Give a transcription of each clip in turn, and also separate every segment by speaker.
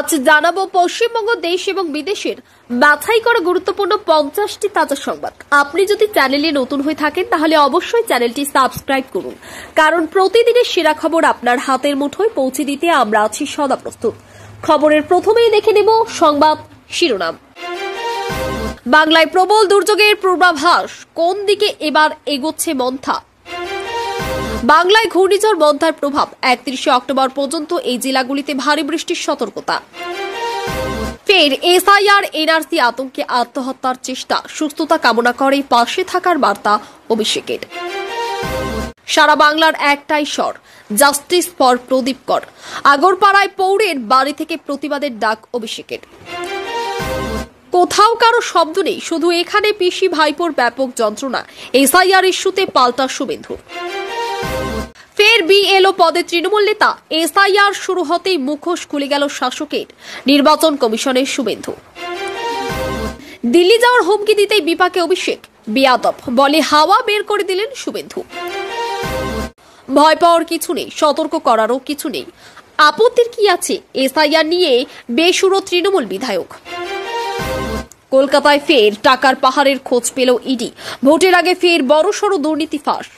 Speaker 1: আজ জানাবো পশ্চিমবঙ্গ দেশ এবং বিদেশের বাছাই করা গুরুত্বপূর্ণ 50টি তাজা সংবাদ। আপনি যদি চ্যানেলে নতুন হয়ে থাকেন তাহলে অবশ্যই চ্যানেলটি সাবস্ক্রাইব করুন, কারণ প্রতিদিনের সেরা খবর আপনার হাতের মুঠোয় পৌঁছে দিতে আমরা আছি সদা প্রস্তুত। খবরের প্রথমেই দেখে নেব সংবাদ শিরোনাম। বাংলায় প্রবল দুর্যোগের পূর্বাভাস, কোন দিকে এবার এগোচ্ছে মন্থা? বাংলায় ঘূর্ণিঝড় মন্থার প্রভাব, 31 অক্টোবর পর্যন্ত এই জেলাগুলিতে ভারী বৃষ্টির সতর্কতা। ফের এসআইআর এনআরসি আতঙ্কে আত্মহত্যার চেষ্টা, সুস্থতা কামনা করে পাশে থাকার বার্তা অভিষেকের। সারা বাংলার একটাই স্বর, জাস্টিস ফর প্রদীপ কর। আগরপাড়ায় পৌরের বাড়ি থেকে প্রতিবাদের ডাক অভিষেকের। কোথাও কারো শব্দ নেই, শুধু এখানে পিসি ভাইপোর ব্যাপক যন্ত্রণা। এসআইআর ইস্যুতে পাল্টা শুভেন্দু। ফের বিএলও পদে তৃণমূল নেতা, এসআইআর শুরু হতেই মুখোশ খুলে গেল শাসকের। নির্বাচন কমিশনের শুভেন্দু। দিল্লি যাওয়ার হুমকি দিতেই বিপাকে অভিষেক, বেয়াদব বলে হাওয়া বের করে দিলেন শুভেন্দু। ভয় পাওয়ার কিছু নেই, সতর্ক করারও কিছু নেই। আপত্তির কি আছে? এসআইআর নিয়ে বেসুরো তৃণমূল বিধায়ক। কলকাতায় ফের টাকার পাহাড়ের খোঁজ পেল ইডি। ভোটের আগে ফের বড়সড় দুর্নীতি ফাঁস।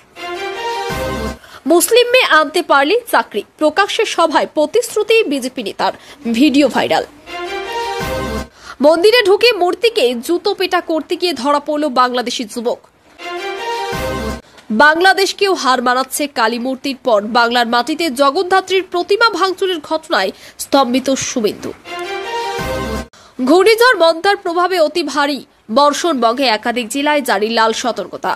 Speaker 1: মুসলিম মেয়ে আনতে পারলে চাকরি, প্রকাশ্যে সভায় প্রতিশ্রুতি বিজেপি নেতার, ভিডিও ভাইরাল। মন্দিরে ঢুকে মূর্তিকে জুতো পেটা করতে গিয়ে ধরা পড়ল বাংলাদেশি যুবক। বাংলাদেশকেও হার মানাচ্ছে কালী মূর্তির পর বাংলার মাটিতে জগদ্ধাত্রীর প্রতিমা ভাঙচুরের ঘটনায় স্তম্ভিত শুভেন্দু। ঘূর্ণিঝড় মন্থার প্রভাবে অতি ভারী বর্ষণ, বঙ্গে একাধিক জেলায় জারি লাল সতর্কতা।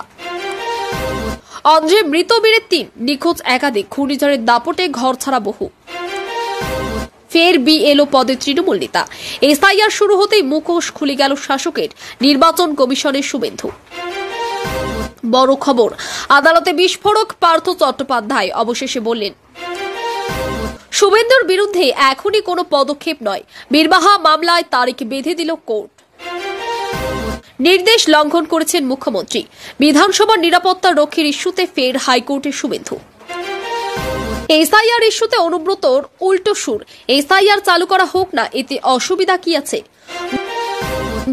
Speaker 1: অন্ধ্রে মৃত বীরের 3, নিখোঁজ একাধিক। ঘূর্ণিঝড়ের দাপটে ঘর ছাড়া বহু। ফের বিএলও পদে তৃণমূল নেতা, এসআইআর শুরু হতেই মুখোশ খুলে গেল শাসকের। নির্বাচন কমিশনের শুভেন্দু। বড় খবর, আদালতে বিস্ফোরক পার্থ চট্টোপাধ্যায় অবশেষে বললেন শুভেন্দুর বিরুদ্ধে এখনই কোনো পদক্ষেপ নয়। বীরবাহা মামলায় তারিখ বেঁধে দিল কোর্ট। নির্দেশ লঙ্ঘন করেছেন মুখ্যমন্ত্রী। বিধানসভার নিরাপত্তা রক্ষীর ইস্যুতে ফের হাইকোর্টের শুভেন্দু। এসআইআর ইস্যুতে অনুব্রতর উল্টো সুর, এসআইআর চালু করা হোক না, এতে অসুবিধা কি আছে?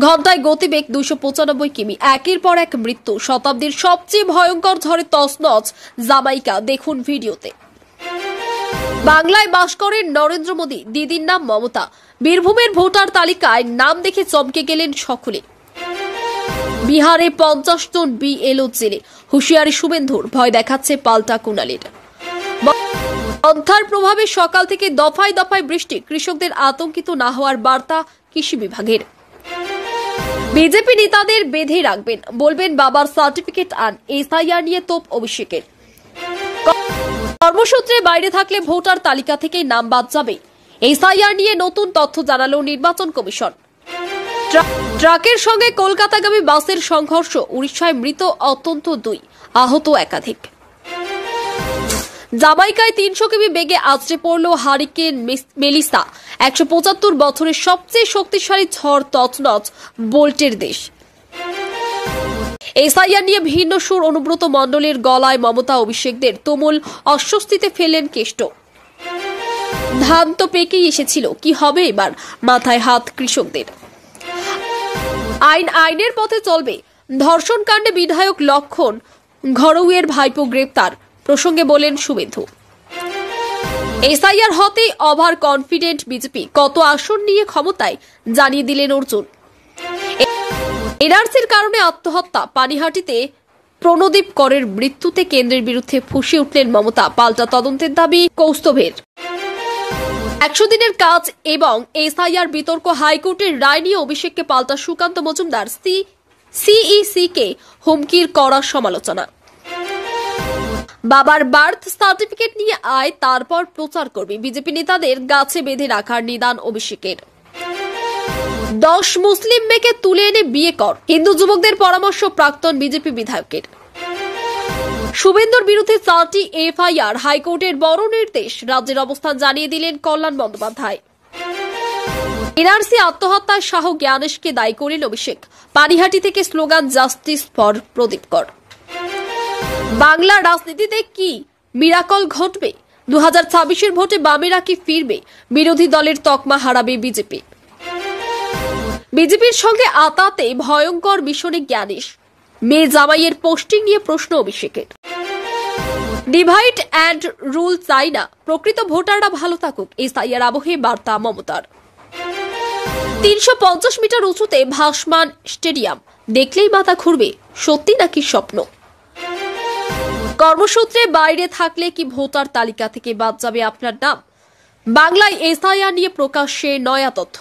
Speaker 1: ঘন্টায় গতিবেগ 295 কিমি, একের পর এক মৃত্যু। শতাব্দীর সবচেয়ে ভয়ঙ্কর ঝড়ে তছনছ জামাইকা, দেখুন ভিডিওতে। বাংলায় বাস করেন নরেন্দ্র মোদী, দিদির নাম মমতা। বীরভূমের ভোটার তালিকায় নাম দেখে চমকে গেলেন সকলে। বিহারে 50 জন বিএলও জেলে, হুঁশিয়ারি শুভেন্দুর। ভয় দেখাচ্ছে পাল্টা কুণালের। মন্থার প্রভাবে সকাল থেকে দফায় দফায় বৃষ্টি, কৃষকদের আতঙ্কিত না হওয়ার বার্তা কৃষি বিভাগের। বিজেপি নেতাদের বেঁধে রাখবেন, বলবেন বাবার সার্টিফিকেট আন। এসআইআর নিয়ে তোপ অভিষেকের। কর্মসূত্রে বাইরে থাকলে ভোটার তালিকা থেকে নাম বাদ যাবে। এসআইআর নিয়ে নতুন তথ্য জানালো নির্বাচন কমিশন। ট্রাকের সঙ্গে কলকাতাগামী বাসের সংঘর্ষ, উড়িষ্যায় মৃত অন্তত 2, আহত একাধিক। জামাইকায় 300 কিমি বেগে আছড়ে পড়ল হারিকেন মেলিসা। 175 বছরের সবচেয়ে শক্তিশালী ঝড় তছনছ বোল্টের দেশ। এসআইআর নিয়ে ভিন্ন সুর অনুব্রত মণ্ডলের গলায়। মমতা অভিষেকদের তুমুল অস্বস্তিতে ফেলেন কেষ্ট। ধান তো পেকেই এসেছিল, কি হবে এবার? মাথায় হাত কৃষকদের। আইনের পথে চলবে। ধর্ষণ কাণ্ডে বিধায়ক লক্ষণ ঘরৌয়ের ভাইপো গ্রেপ্তার প্রসঙ্গে বলেন শুভেন্দু। এসআইআর হতে ওভার কনফিডেন্ট বিজেপি, কত আসন নিয়ে ক্ষমতায় জানিয়ে দিলেন অর্জুন। এনআরসির কারণে আত্মহত্যা, পানিহাটিতে প্রণদীপ করের মৃত্যুতে কেন্দ্রের বিরুদ্ধে ফুঁসে উঠলেন মমতা। পাল্টা তদন্তের দাবি কৌস্তভের। 100 দিনের কাজ এবং এসআইআর বিতর্ক, হাইকোর্টের রায় নিয়ে অভিষেককে পাল্টা সুকান্ত মজুমদার। সিইসি কে হুমকির কড়া সমালোচনা। বাবার বার্থ সার্টিফিকেট নিয়ে আয়, তারপর প্রচার করবে। বিজেপি নেতাদের গাছে বেঁধে রাখার নিদান অভিষেকের। 10 মুসলিম মেয়েকে তুলে এনে বিয়ে কর, হিন্দু যুবকদের পরামর্শ প্রাক্তন বিজেপি বিধায়কের। শুভেন্দুর বিরুদ্ধে 4টি এফআইআর, হাইকোর্টের বড় নির্দেশ। রাজ্যের অবস্থান জানিয়ে দিলেন কল্যাণ বন্দ্যোপাধ্যায়। এনআরসি আত্মহত্যায় শাহ জ্ঞানেশকে দায়ী করেন অভিষেক। পানিহাটি থেকে স্লোগান জাস্টিস ফর প্রদীপ কর। বাংলা রাজনীতিতে কি মিরাকল ঘটবে? 2026-এর ভোটে বামেরা কি ফিরবে? বিরোধী দলের তকমা হারাবে বিজেপি। বিজেপির সঙ্গে আতাতে ভয়ঙ্কর মিশনে জ্ঞানেশ। মেয়ে জামাইয়ের পোস্টিং নিয়ে প্রশ্ন অভিষেকের। ডিভাইড অ্যান্ড রুল চাই না, প্রকৃত ভোটাররা ভালো থাকুক, এসআইআর আবহে বার্তা মমতার। 350 মিটার উঁচুতে ভাসমান স্টেডিয়াম, দেখলেই মাথা ঘুরবে, সত্যি নাকি স্বপ্ন? কর্মসূত্রে বাইরে থাকলে কি ভোটার তালিকা থেকে বাদ যাবে আপনার নাম? বাংলায় এসআইআর নিয়ে প্রকাশ্যে নয়া তথ্য।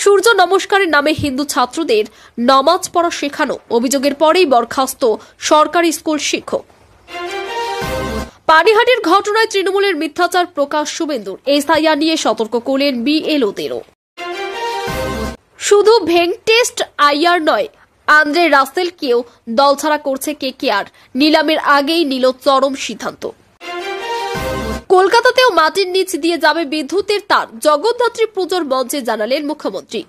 Speaker 1: সূর্য নমস্কারের নামে হিন্দু ছাত্রদের নমাজ পড়া শেখানো, অভিযোগের পরেই বরখাস্ত সরকারি স্কুল শিক্ষক। পানিহাটির ঘটনায় তৃণমূলের মিথ্যাচার প্রকাশ শুভেন্দুর, এসআইআর নিয়ে সতর্ক করলেন বিএলওদেরও। শুধু ভেঙ্কটেস্ট আইয়ার নয়, আন্দ্রে রাসেলকেও দলছাড়া করছে কেকেআর, নিলামের আগেই নিল চরম সিদ্ধান্ত। কলকাতাতেও মাটির নিচ দিয়ে যাবে বিদ্যুতের তার, জগদ্ধাত্রী পুজোর মঞ্চে জানালেন মুখ্যমন্ত্রী।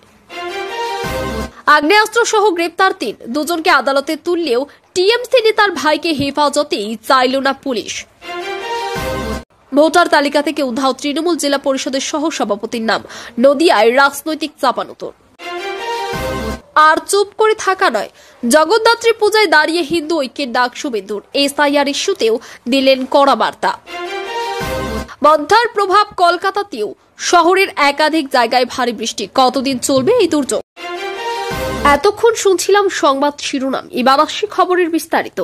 Speaker 1: আগ্নেয়াস্ত্র সহ গ্রেপ্তার 3, দুজনকে আদালতে তুললেও টিএমসি নেতার ভাইকে হেফাজতেই চাইল না পুলিশ। ভোটার তালিকা থেকে উধাও তৃণমূল জেলা পরিষদের সহ সভাপতির নাম, নদিয়ায় রাজনৈতিক চাপানোতর। আর চুপ করে থাকা নয়, জগদ্ধাত্রী পূজায় দাঁড়িয়ে হিন্দু ঐক্যের ডাক শুভেন্দুর, এসআইআর ইস্যুতেও দিলেন কড়া বার্তা। বন্যার প্রভাব কলকাতাতেও, শহরের একাধিক জায়গায় ভারী বৃষ্টি, কতদিন চলবে এই দুর্যোগ? এতক্ষণ শুনছিলাম সংবাদ শিরোনাম, এবার আসছি খবরের বিস্তারিত।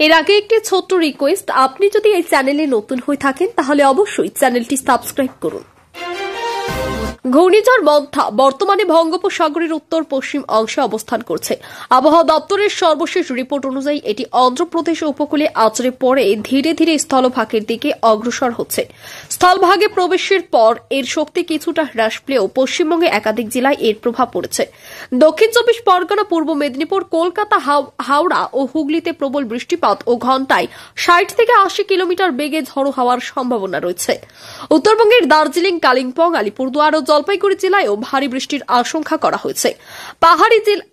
Speaker 1: এর আগে একটি ছোট্ট রিকোয়েস্ট, আপনি যদি এই চ্যানেলে নতুন হয়ে থাকেন তাহলে অবশ্যই চ্যানেলটি সাবস্ক্রাইব করুন। ঘূর্ণিঝড় মন্থা বর্তমানে বঙ্গোপসাগরের উত্তর পশ্চিম অংশে অবস্থান করছে। আবহাওয়া দপ্তরের সর্বশেষ রিপোর্ট অনুযায়ী এটি অন্ধ্রপ্রদেশ উপকূলে আছড়ে পড়ে ধীরে ধীরে স্থলভাগের দিকে অগ্রসর হচ্ছে। স্থলভাগে প্রবেশের পর এর শক্তি কিছুটা হ্রাস পেলেও পশ্চিমবঙ্গে একাধিক জেলায় এর প্রভাব পড়েছে। দক্ষিণ 24 পরগনা, পূর্ব মেদিনীপুর, কলকাতা, হাওড়া ও হুগলিতে প্রবল বৃষ্টিপাত ও ঘণ্টায় 60 থেকে 80 কিলোমিটার বেগে ঝড়ো হওয়ার সম্ভাবনা রয়েছে। উত্তরবঙ্গের দার্জিলিং, কালিম্পং, আলিপুরদুয়ার ও জলপাইগুড়ি জেলায়ও ভারী বৃষ্টির আশঙ্কা করা হয়েছে।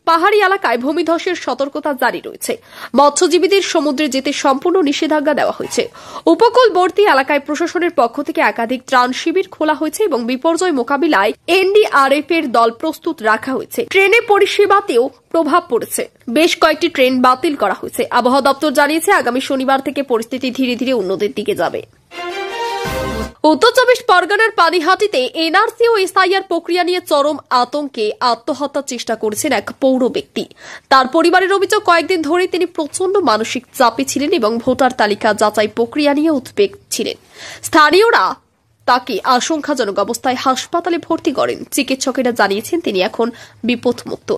Speaker 1: পাহাড়ি এলাকায় ভূমিধসের সতর্কতা জারি রয়েছে। মৎস্যজীবীদের সমুদ্রে যেতে সম্পূর্ণ নিষেধাজ্ঞা দেওয়া হয়েছে। উপকূলবর্তী এলাকায় প্রশাসনের পক্ষ থেকে একাধিক ত্রাণ শিবির খোলা হয়েছে এবং বিপর্যয় মোকাবিলায় এনডিআরএফ এর দল প্রস্তুত রাখা হয়েছে। ট্রেনে পরিষেবাতেও প্রভাব পড়েছে, বেশ কয়েকটি ট্রেন বাতিল করা হয়েছে। আবহাওয়া দপ্তর জানিয়েছে আগামী শনিবার থেকে পরিস্থিতি ধীরে ধীরে উন্নতির দিকে যাবে। উত্তর 24 পরগনার পানিহাটিতে এনআরসি ও এসআইআর প্রক্রিয়া নিয়ে চরম আতঙ্কে আত্মহত্যার চেষ্টা করেছেন এক পৌর ব্যক্তি। তার পরিবারের অভিযোগ, কয়েকদিন ধরে তিনি প্রচন্ড মানসিক চাপে ছিলেন এবং ভোটার তালিকা যাচাই প্রক্রিয়া নিয়ে উদ্বেগ ছিলেন। স্থানীয়রা তাকে আশঙ্কাজনক অবস্থায় হাসপাতালে ভর্তি করেন। চিকিৎসকেরা জানিয়েছেন তিনি এখন বিপদমুক্ত।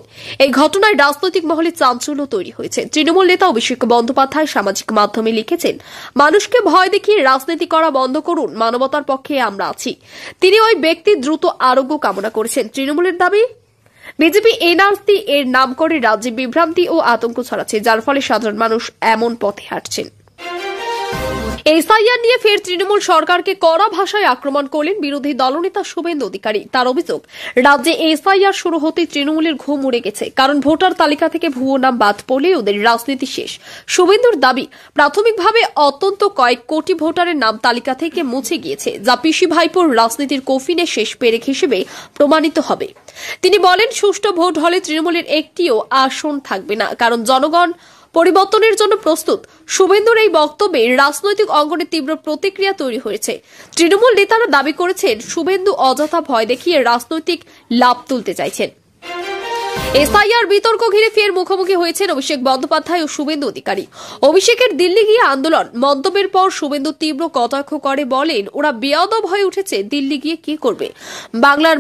Speaker 1: এই ঘটনায় রাজনৈতিক মহলে চাঞ্চল্য তৈরি হয়েছে। তৃণমূল নেতা অভিষেক বন্দ্যোপাধ্যায় সামাজিক মাধ্যমে লিখেছেন, মানুষকে ভয় দেখিয়ে রাজনীতি করা বন্ধ করুন, মানবতার পক্ষে আমরা আছি। তিনি ওই ব্যক্তির দ্রুত আরোগ্য কামনা করেছেন। তৃণমূলের দাবি, বিজেপি এনআরসি এর নাম করে রাজ্যে বিভ্রান্তি ও আতঙ্ক ছড়াচ্ছে, যার ফলে সাধারণ মানুষ এমন পথে হাঁটছেন। এসআইআর নিয়ে ফের তৃণমূল সরকারকে কড়া ভাষায় আক্রমণ করলেন বিরোধী দলনেতা শুভেন্দু অধিকারী। তার অভিযোগ, রাজ্যে এসআইআর শুরু হতেই তৃণমূলের ঘুম উড়ে গেছে, কারণ ভোটার তালিকা থেকে ভুয়ো নাম বাদ পড়লে ওদের রাজনীতি শেষ। শুভেন্দুর দাবি, প্রাথমিকভাবে অত্যন্ত কয়েক কোটি ভোটারের নাম তালিকা থেকে মুছে গিয়েছে, যা পিসি ভাইপোর রাজনীতির কফিনে শেষ পেরেক হিসেবে প্রমাণিত হবে। তিনি বলেন, সুষ্ঠু ভোট হলে তৃণমূলের একটিও আসন থাকবে না, কারণ জনগণ পরিবর্তনের জন্য প্রস্তুত। শুভেন্দুর এই বক্তব্যে রাজনৈতিক অঙ্গনে তীব্র প্রতিক্রিয়া তৈরি হয়েছে। তৃণমূল নেতারা দাবি করেছেন, শুভেন্দু অযথা ভয় দেখিয়ে রাজনৈতিক লাভ তুলতে চাইছেন। এসআইআর বিতর্ক ঘিরে ফের মুখোমুখি হয়েছেন অভিষেক বন্দ্যোপাধ্যায় ও শুভেন্দু অধিকারী। অভিষেকের দিল্লি গিয়ে আন্দোলন মন্তব্যের পর শুভেন্দু তীব্র কটাক্ষ করে বলেন, ওরা বেয়াদব হয়ে উঠেছে, দিল্লি গিয়ে কি করবে? বাংলার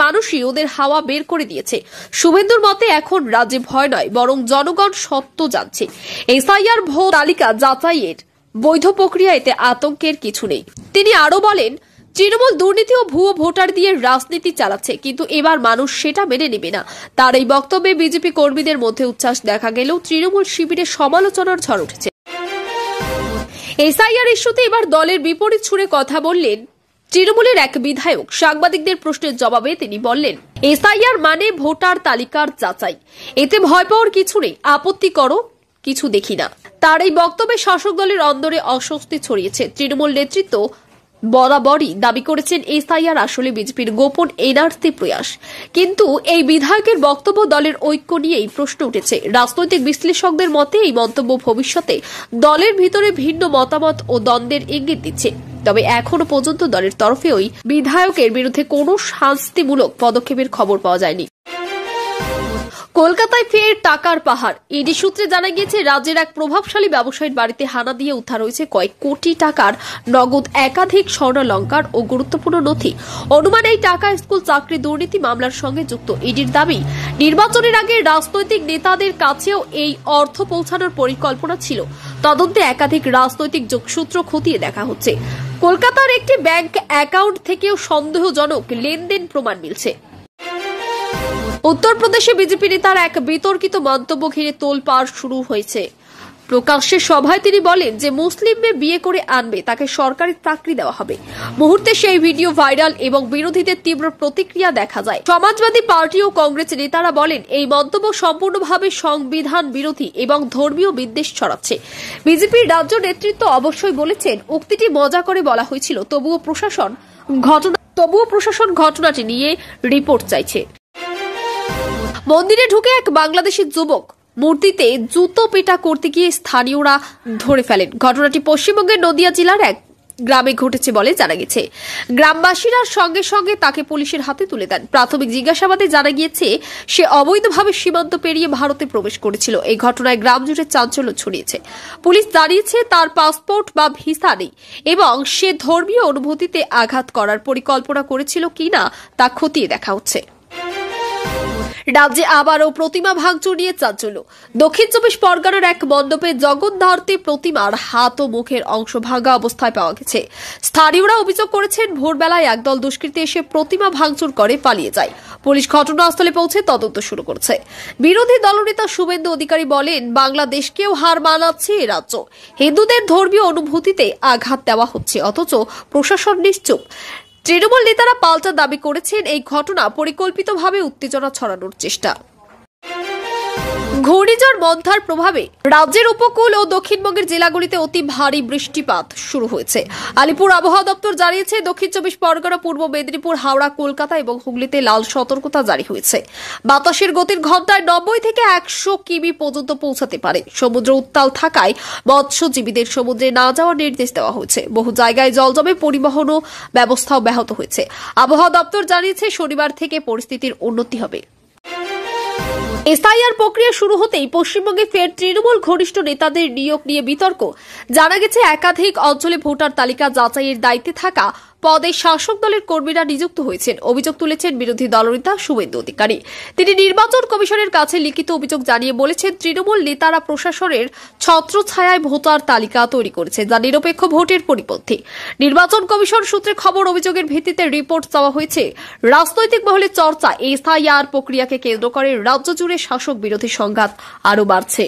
Speaker 1: মানুষই ওদের হাওয়া বের করে দিয়েছে। শুভেন্দুর মতে এখন রাজ্যে ভয় নয়, বরং জনগণ সত্য জানছে। এসআইআর ভোট তালিকা যাচাইয়ের বৈধ প্রক্রিয়া, এতে আতঙ্কের কিছু নেই। তিনি আরো বলেন, তৃণমূল দুর্নীতি ও ভুয়ো ভোটার দিয়ে রাজনীতি চালাচ্ছে, কিন্তু এবার মানুষ সেটা মেনে নেবে না। তার এই বক্তব্যে বিজেপি কর্মীদের মধ্যে উচ্ছ্বাস দেখা গেলেও তৃণমূল শিবিরে সমালোচনার ঝড় উঠেছে। এসআইআর ইস্যুতে এবার দলের বিপরীত সুরে কথা বললেন তৃণমূলের এক বিধায়ক। সাংবাদিকদের প্রশ্নের জবাবে তিনি বললেন, এসআইআর মানে ভোটার তালিকার যাচাই, এতে ভয় পাওয়ার কিছু নেই। আপত্তি করো কিছু দেখি না। তার এই বক্তব্যে শাসক দলের অন্দরে অস্বস্তি ছড়িয়েছে। তৃণমূল নেতৃত্ব বরাবরই দাবি করেছেন এসআইআর আসলে বিজেপির গোপন এনআরসি প্রয়াস। কিন্তু এই বিধায়কের বক্তব্য দলের ঐক্য নিয়েই প্রশ্ন উঠেছে। রাজনৈতিক বিশ্লেষকদের মতে এই মন্তব্য ভবিষ্যতে দলের ভিতরে ভিন্ন মতামত ও দ্বন্দ্বের ইঙ্গিত দিচ্ছে। তবে এখনো পর্যন্ত দলের তরফে ওই বিধায়কের বিরুদ্ধে কোনো শাস্তিমূলক পদক্ষেপের খবর পাওয়া যায়নি। কলকাতায় ফের টাকার পাহাড়। ইডি সূত্রে জানা গিয়েছে, রাজ্যের এক প্রভাবশালী ব্যবসায়ীর বাড়িতে হানা দিয়ে উদ্ধার হয়েছে কয়েক কোটি টাকার নগদ, একাধিক স্বর্ণালংকার ও গুরুত্বপূর্ণ নথি। অনুমান এই টাকা স্কুল চাকরি দুর্নীতি মামলার সঙ্গে যুক্ত। ইডির দাবি, নির্বাচনের আগে রাজনৈতিক নেতাদের কাছেও এই অর্থ পৌঁছানোর পরিকল্পনা ছিল। তদন্তে একাধিক রাজনৈতিক যোগসূত্র খতিয়ে দেখা হচ্ছে। কলকাতার একটি ব্যাংক অ্যাকাউন্ট থেকেও সন্দেহজনক লেনদেন প্রমাণ মিলছে। উত্তরপ্রদেশে বিজেপি নেতার এক বিতর্কিত মন্তব্য ঘিরে তোলপাড় শুরু হয়েছে। প্রকাশ্যে সভায় তিনি বলেন যে মুসলিম মেয়ে বিয়ে করে আনবে তাকে সরকারি চাকরি দেওয়া হবে। মুহূর্তে সেই ভিডিও ভাইরাল এবং বিরোধীদের তীব্র প্রতিক্রিয়া দেখা যায়। সমাজবাদী পার্টি ও কংগ্রেস নেতারা বলেন এই মন্তব্য সম্পূর্ণভাবে সংবিধান বিরোধী এবং ধর্মীয় বিদ্বেষ ছড়াচ্ছে। বিজেপির রাজ্য নেতৃত্ব অবশ্যই বলেছেন, উক্তিটি মজা করে বলা হয়েছিল, তবুও প্রশাসন ঘটনাটি নিয়ে রিপোর্ট চাইছে। মন্দিরে ঢুকে এক বাংলাদেশি যুবক মূর্তিতে জুতো পেটা করতে গিয়ে স্থানীয়রা ধরে ফেলেন। ঘটনাটি পশ্চিমবঙ্গের নদিয়া জেলার এক গ্রামে ঘটেছে বলে জানা গেছে। গ্রামবাসীরা সঙ্গে সঙ্গে তাকে পুলিশের হাতে তুলে দেন। প্রাথমিক জিজ্ঞাসাবাদে জানা গিয়েছে সে অবৈধভাবে সীমান্ত পেরিয়ে ভারতে প্রবেশ করেছিল। এই ঘটনায় গ্রাম জুড়ে চাঞ্চল্য ছড়িয়েছে। পুলিশ জানিয়েছে তার পাসপোর্ট বা ভিসা নেই এবং সে ধর্মীয় অনুভূতিতে আঘাত করার পরিকল্পনা করেছিল কিনা তা খতিয়ে দেখা হচ্ছে। রাজ্যে আবারও প্রতিমা ভাঙচুর নিয়ে চাঞ্চল্য। দক্ষিণ চব্বিশ পরগনার এক মণ্ডপে জগদ্ধাত্রী প্রতিমার হাত ও মুখের অংশ ভাঙা অবস্থায় পাওয়া গেছে। স্থানীয়রা অভিযোগ করেছেন, ভোরবেলায় একদল দুষ্কৃতী এসে প্রতিমা ভাঙচুর করে পালিয়ে যায়। পুলিশ ঘটনাস্থলে পৌঁছে তদন্ত শুরু করেছে। বিরোধী দলনেতা শুভেন্দু অধিকারী বলেন, বাংলাদেশকেও হার মানাচ্ছে এ রাজ্য। হিন্দুদের ধর্মীয় অনুভূতিতে আঘাত দেওয়া হচ্ছে, অথচ প্রশাসন নিশ্চুপ। তৃণমূল নেতারা পাল্টা দাবি করেছেন এই ঘটনা পরিকল্পিতভাবে উত্তেজনা ছড়ানোর চেষ্টা। ঘূর্ণিঝড় মন্থার প্রভাবে রাজ্যের উপকূল ও দক্ষিণবঙ্গের জেলাগুলিতে অতি ভারী বৃষ্টিপাত শুরু হয়েছে। আলিপুর আবহাওয়া দপ্তর জানিয়েছে, দক্ষিণ চব্বিশ পরগনা, পূর্ব মেদিনীপুর, হাওড়া, কলকাতা এবং হুগলিতে লাল সতর্কতা জারি হয়েছে। বাতাসের গতির ঘন্টায় 90 থেকে 100 কিমি পর্যন্ত পৌঁছাতে পারে। সমুদ্র উত্তাল থাকায় মৎস্যজীবীদের সমুদ্রে না যাওয়ার নির্দেশ দেওয়া হয়েছে। বহু জায়গায় জল জমে পরিবহন ব্যবস্থাও ব্যাহত হয়েছে। আবহাওয়া দপ্তর জানিয়েছে, শনিবার থেকে পরিস্থিতির উন্নতি হবে। এসআইআর প্রক্রিয়া শুরু হতেই পশ্চিমবঙ্গে ফের তৃণমূল ঘনিষ্ঠ নেতাদের নিয়োগ নিয়ে বিতর্ক। জানা গেছে, একাধিক অঞ্চলে ভোটার তালিকা যাচাইয়ের দায়িত্বে থাকা পদে শাসক দলের কর্মীরা নিযুক্ত হয়েছেন। অভিযোগ তুলেছেন বিরোধী দলনেতা শুভেন্দু অধিকারী। তিনি নির্বাচন কমিশনের কাছে লিখিত অভিযোগ জানিয়ে বলেছেন, তৃণমূল নেতারা প্রশাসনের ছত্রছায়ায় ভোটার তালিকা তৈরি করেছে, যা নিরপেক্ষ ভোটের পরিপন্থী। নির্বাচন কমিশন সূত্রে খবর, অভিযোগের ভিত্তিতে রিপোর্ট চাওয়া হয়েছে। রাজনৈতিক মহলে চর্চা, এসআইআর প্রক্রিয়াকে কেন্দ্র করে রাজ্য জুড়ে শাসক বিরোধী সংঘাত আরও বাড়ছে।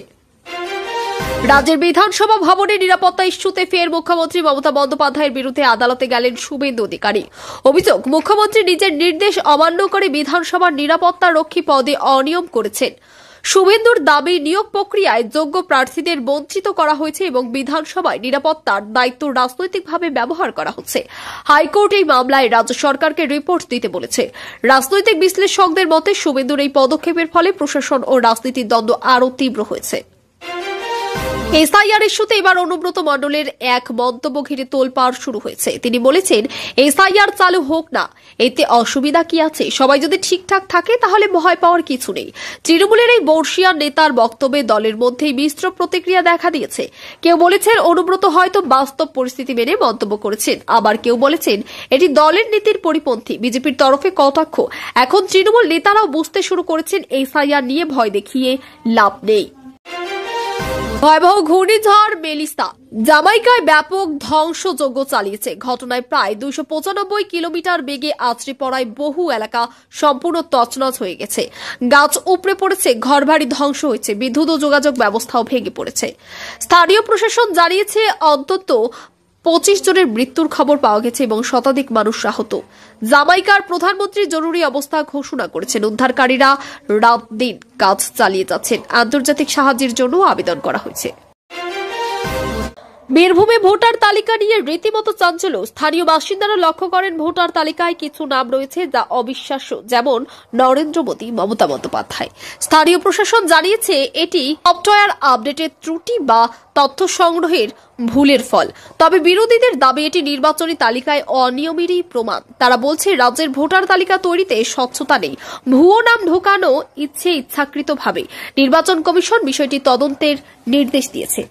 Speaker 1: রাজ্যের বিধানসভা ভবনের নিরাপত্তা ইস্যুতে ফের মুখ্যমন্ত্রী মমতা বন্দ্যোপাধ্যায়ের বিরুদ্ধে আদালতে গেলেন শুভেন্দু অধিকারী। অভিযোগ, মুখ্যমন্ত্রী নিজের নির্দেশ অমান্য করে বিধানসভার নিরাপত্তা রক্ষী পদে অনিয়ম করেছেন। শুভেন্দুর দাবি, নিয়োগ প্রক্রিয়ায় যোগ্য প্রার্থীদের বঞ্চিত করা হয়েছে এবং বিধানসভায় নিরাপত্তার দায়িত্ব রাজনৈতিকভাবে ব্যবহার করা হচ্ছে। হাইকোর্ট এই মামলায় রাজ্য সরকারকে রিপোর্ট দিতে বলেছে। রাজনৈতিক বিশ্লেষকদের মতে, শুভেন্দুর এই পদক্ষেপের ফলে প্রশাসন ও রাজনীতির দ্বন্দ্ব আরও তীব্র হয়েছে। এসআইআর ইস্যুতে এবার অনুব্রত মণ্ডলের এক মন্তব্য ঘিরে তোলপাড় শুরু হয়েছে। তিনি বলেছেন, এসআইআর চালু হোক না, এতে অসুবিধা কি আছে? সবাই যদি ঠিকঠাক থাকে তাহলে ভয় পাওয়ার কিছু নেই। তৃণমূলের এই বর্ষিয়ান নেতার বক্তব্যে দলের মধ্যেই মিশ্র প্রতিক্রিয়া দেখা দিয়েছে। কেউ বলেছেন, অনুব্রত হয়তো বাস্তব পরিস্থিতি মেনে মন্তব্য করেছেন, আবার কেউ বলেছেন এটি দলের নীতির পরিপন্থী। বিজেপির তরফে কটাক্ষ। এখন তৃণমূল নেতারাও বুঝতে শুরু করেছেন, এসআইআর নিয়ে ভয় দেখিয়ে লাভ নেই। ভয়াবহ ঘূর্ণিঝড় মেলিসা জামাইকায় ব্যাপক ধ্বংসযজ্ঞ চালিয়েছে। ঘটনায় প্রায় 295 কিলোমিটার বেগে আছড়ে পড়ায় বহু এলাকা সম্পূর্ণ তছনছ হয়ে গেছে। গাছ উপড়ে পড়েছে, ঘরবাড়ি ধ্বংস হয়েছে, বিদ্যুৎ ও যোগাযোগ ব্যবস্থাও ভেঙে পড়েছে। স্থানীয় প্রশাসন জানিয়েছে, অন্তত 25 জনের মৃত্যুর খবর পাওয়া গেছে এবং শতাধিক মানুষ আহত। জামাইকার প্রধানমন্ত্রী জরুরি অবস্থা ঘোষণা করেছেন। উদ্ধারকারীরা রাত দিন কাজ চালিয়ে যাচ্ছেন। আন্তর্জাতিক সাহায্যের জন্য আবেদন করা হয়েছে। বীরভূমে ভোটার তালিকা নিয়ে রীতিমতো চাঞ্চল্য। স্থানীয় বাসিন্দারা লক্ষ্য করেন ভোটার তালিকায় কিছু নাম রয়েছে যা অবিশ্বাস্য, যেমন নরেন্দ্র মোদী, মমতা বন্দ্যোপাধ্যায়। স্থানীয় প্রশাসন জানিয়েছে এটি সফটওয়্যার আপডেটের ত্রুটি বা তথ্য সংগ্রহের ভুলের ফল। তবে বিরোধীদের দাবি এটি নির্বাচনী তালিকায় অনিয়মেরই প্রমাণ। তারা বলছে রাজ্যের ভোটার তালিকা তৈরিতে স্বচ্ছতা নেই, ভুয়ো নাম ঢোকানো ইচ্ছাকৃতভাবে। নির্বাচন কমিশন বিষয়টি তদন্তের নির্দেশ দিয়েছে।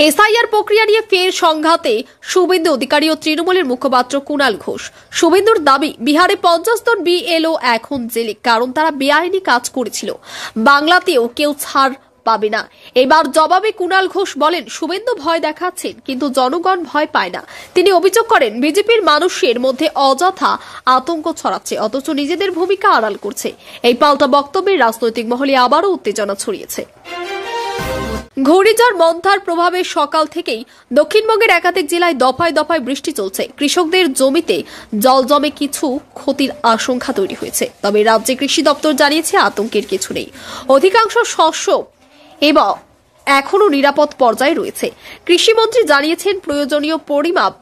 Speaker 1: এসআইআর প্রক্রিয়া নিয়ে ফের সংঘাতে শুভেন্দু অধিকারী ও তৃণমূলের মুখপাত্র কুণাল ঘোষ। শুভেন্দুর দাবি, বিহারে 50 জন বিএলও এখন জেলে, কারণ তারা বেআইনি কাজ করেছিল। বাংলাতেও কেউ ছাড় পাবে না। এবার জবাবে কুণাল ঘোষ বলেন, শুভেন্দু ভয় দেখাচ্ছেন, কিন্তু জনগণ ভয় পায় না। তিনি অভিযোগ করেন বিজেপির মানুষের মধ্যে অযথা আতঙ্ক ছড়াচ্ছে, অথচ নিজেদের ভূমিকা আড়াল করছে। এই পাল্টা বক্তব্যে রাজনৈতিক মহলে আবারও উত্তেজনা ছড়িয়েছে। ঘূর্ণিঝড় মন্থার প্রভাবে সকাল থেকেই দক্ষিণবঙ্গের একাধিক জেলায় দফায় দফায় বৃষ্টি চলছে। কৃষকদের জমিতে জল জমে কিছু ক্ষতির আশঙ্কা তৈরি হয়েছে। তবে রাজ্যে কৃষি দপ্তর জানিয়েছে আতঙ্কের কিছু নেই। অধিকাংশ শস্য এবং এখনও নিরাপদ পর্যায়ে রয়েছে। কৃষিমন্ত্রী জানিয়েছেন প্রয়োজনীয় পরিমাপ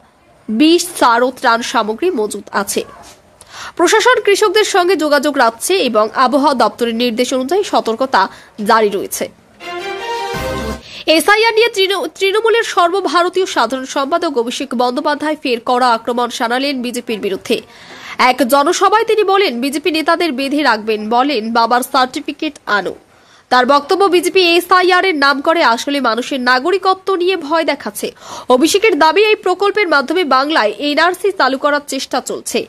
Speaker 1: বীজ, সার ও ত্রাণ সামগ্রী মজুত আছে। প্রশাসন কৃষকদের সঙ্গে যোগাযোগ রাখছে এবং আবহাওয়া দপ্তরের নির্দেশ অনুযায়ী সতর্কতা জারি রয়েছে। এসআইআর নিয়ে তৃণমূলের সর্বভারতীয় সাধারণ সম্পাদক অভিষেক বন্দ্যোপাধ্যায় ফের কড়া আক্রমণ শানালেন বিজেপির বিরুদ্ধে। এক জনসভায় তিনি বলেন, বিজেপি নেতাদের বেঁধে রাখবেন, বলেন বাবার সার্টিফিকেট আনো। তার বক্তব্য, বিজেপি এসআইআর এর নাম করে আসলে মানুষের নাগরিকত্ব নিয়ে ভয় দেখাচ্ছে। অভিষেকের দাবি, এই প্রকল্পের মাধ্যমে বাংলায় এনআরসি চালু করার চেষ্টা চলছে,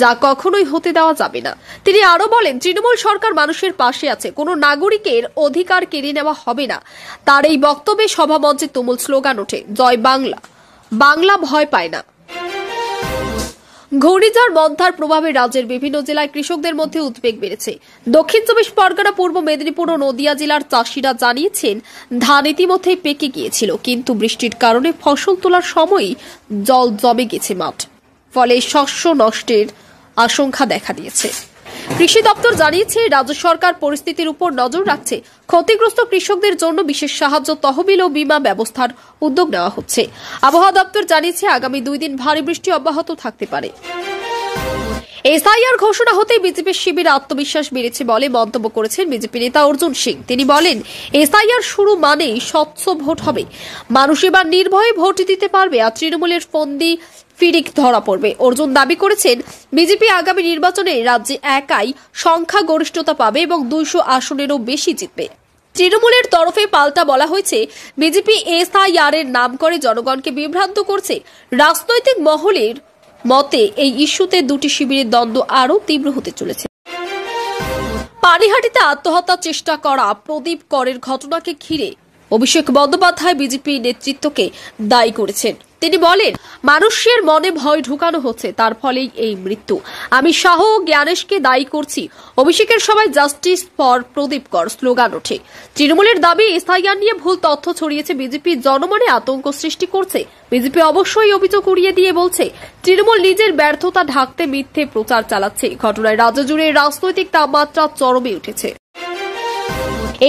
Speaker 1: যা কখনোই হতে দেওয়া যাবে না। তিনি আরো বলেন, তৃণমূল সরকার মানুষের পাশে আছে, কোনো নাগরিকের অধিকার কেড়ে নেওয়া হবে না। তার এই বক্তব্যে সভামঞ্চে তুমুল স্লোগান ওঠে, জয় বাংলা, বাংলা ভয় পায় না। ঘূর্ণিঝড় মন্থার প্রভাবে রাজ্যের বিভিন্ন জেলায় কৃষকদের মধ্যে উদ্বেগ বেড়েছে। দক্ষিণ 24 পরগনা, পূর্ব মেদিনীপুর ও নদিয়া জেলার চাষিরা জানিয়েছেন ধান ইতিমধ্যেই পেকে গিয়েছিল, কিন্তু বৃষ্টির কারণে ফসল তোলার সময়ই জল জমে গেছে মাঠ, ফলে শস্য নষ্টের আশঙ্কা দেখা দিয়েছে। কৃষি দপ্তর জানিয়েছে রাজ্য সরকার পরিস্থিতির উপর নজর রাখছে। ক্ষতিগ্রস্ত কৃষকদের জন্য বিশেষ সাহায্য তহবিল ও বীমা ব্যবস্থার উদ্যোগ নেওয়া হচ্ছে। আবহাওয়া দপ্তর জানিয়েছে আগামী 2 দিন ভারী বৃষ্টি অব্যাহত থাকতে পারে। এসআইআর ঘোষণা হতেই বিজেপির শিবিরে আত্মবিশ্বাস বেড়েছে বলে মন্তব্য করেছেন বিজেপি নেতা অর্জুন সিং। তিনি বলেন, এসআইআর শুরু মানেই স্বচ্ছ ভোট হবে, মানুষ এবার নির্ভয়ে ভোট দিতে পারবে, আর তৃণমূলের ফন্দি ফিরিক ধরা পড়বে। অর্জুন দাবি করেছেন, বিজেপি আগামী নির্বাচনে রাজ্যে একাই সংখ্যাগরিষ্ঠতা পাবে এবং 200 আসনেরও বেশি জিতবে। তৃণমূলের তরফে পাল্টা বলা হয়েছে, বিজেপি এসআইআর এর নাম করে জনগণকে বিভ্রান্ত করছে। রাজনৈতিক মহলের মতে এই ইস্যুতে দুটি শিবিরের দ্বন্দ্ব আরও তীব্র হতে চলেছে। পানিহাটিতে আত্মহত্যার চেষ্টা করা প্রদীপ করের ঘটনাকে ঘিরে অভিষেক বন্দ্যোপাধ্যায় বিজেপি নেতৃত্বকে দায়ী করেছেন। তিনি বলেন, মানুষের মনে ভয় ঢুকানো হচ্ছে, তার ফলেই এই মৃত্যু। আমি শাহ ও জ্ঞানেশকে দায়ী করছি। অভিষেকের সবাই জাস্টিস ফর প্রদীপ কর স্লোগান ওঠে। তৃণমূলের দাবি, এসআইআর নিয়ে ভুল তথ্য ছড়িয়েছে বিজেপি, জনমনে আতঙ্ক সৃষ্টি করছে। বিজেপি অবশ্যই অভিযোগ উড়িয়ে দিয়ে বলছে, তৃণমূল নিজের ব্যর্থতা ঢাকতে মিথ্যে প্রচার চালাচ্ছে। ঘটনায় রাজ্য জুড়ে রাজনৈতিক তাপমাত্রা চরমে উঠেছে।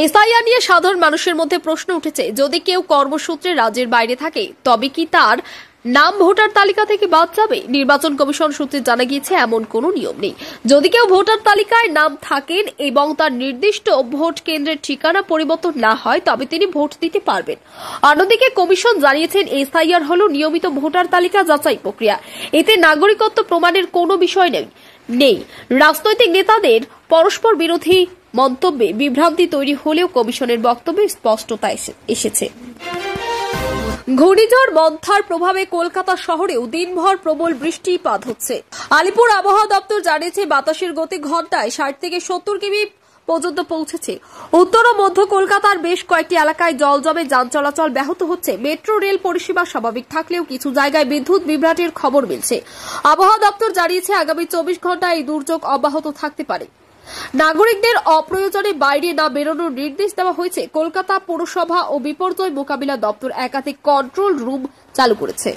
Speaker 1: এসআইআর নিয়ে সাধারণ মানুষের মধ্যে প্রশ্ন উঠেছে, যদি কেউ কর্মসূত্রে রাজ্যের বাইরে থাকে তবে কি তার নাম ভোটার তালিকা থেকে বাদ যাবে? নির্বাচন কমিশন সূত্রে জানা গিয়েছে এমন কোনো নিয়ম নেই। যদি কেউ ভোটার তালিকায় নাম থাকেন এবং তার নির্দিষ্ট ভোট কেন্দ্রের ঠিকানা পরিবর্তন না হয় তবে তিনি ভোট দিতে পারবেন। অন্যদিকে কমিশন জানিয়েছেন, এসআইআর হল নিয়মিত ভোটার তালিকা যাচাই প্রক্রিয়া, এতে নাগরিকত্ব প্রমাণের কোনো বিষয় নেই। রাজনৈতিক নেতাদের পরস্পর বিরোধী মন্তব্যে বিভ্রান্তি তৈরি হলেও কমিশনের বক্তব্যে স্পষ্টতা এসেছে। ঘূর্ণিঝড় মন্থার প্রভাবে কলকাতা শহরেও দিনভর প্রবল বৃষ্টিপাত হচ্ছে। আলিপুর আবহাওয়া দপ্তর জানিয়েছে, বাতাসের গতি ঘন্টায় 60 থেকে 70 কিমি পর্যন্ত পৌঁছেছে। উত্তর ও মধ্য কলকাতার বেশ কয়েকটি এলাকায় জল জমে যান চলাচল ব্যাহত হচ্ছে। মেট্রো রেল পরিষেবা স্বাভাবিক থাকলেও কিছু জায়গায় বিদ্যুৎ বিভ্রাটের খবর মিলছে। আবহাওয়া দপ্তর জানিয়েছে, আগামী 24 ঘন্টায় এই দুর্যোগ অব্যাহত থাকতে পারে। নাগরিকদের অপ্রয়োজনে বাইরে না বেরোনোর নির্দেশ দেওয়া হয়েছে। কলকাতা পৌরসভা ও বিপর্যয় মোকাবিলা দপ্তর একাধিক কন্ট্রোল রুম চালু করেছে।